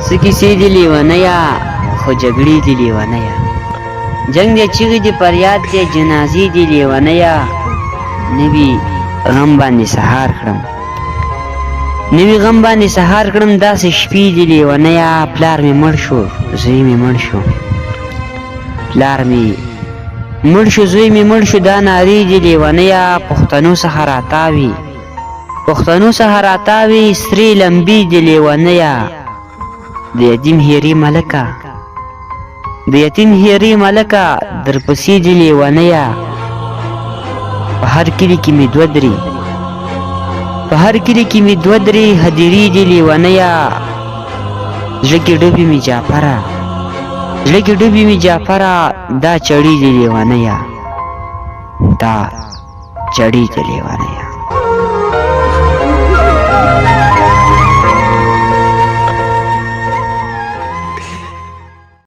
سکی سی دی لیونیا خو جګړې دی لیونیا جنگ دی چیغې دی پریاد دی جنازې دی لیونیا نوی غم باندې سهار کړم نوی غم باندې سهار کړم داسې شپې دی لیونیا پلار مې مړ شو زوی مې مړ شو پلار مې مړ شو زوی مې مړ شو دا نارې دی لیونیا پښتنو څخه راتاوي پښتنو څخه راتاوي سرې لمبې دی لیونیا د یتیم هیرې ملکه د یتیم هیرې ملکه درپسې دی لیونیا په هر کلي کې مې دوه درې په هر کلي کې مې دوه درې هدیرې دی لیونیا زړه کې ډوبې مې جعفره زړه کې ډوبې مې جعفره دا چړې دی لیونیا دا چړې دی لیونیا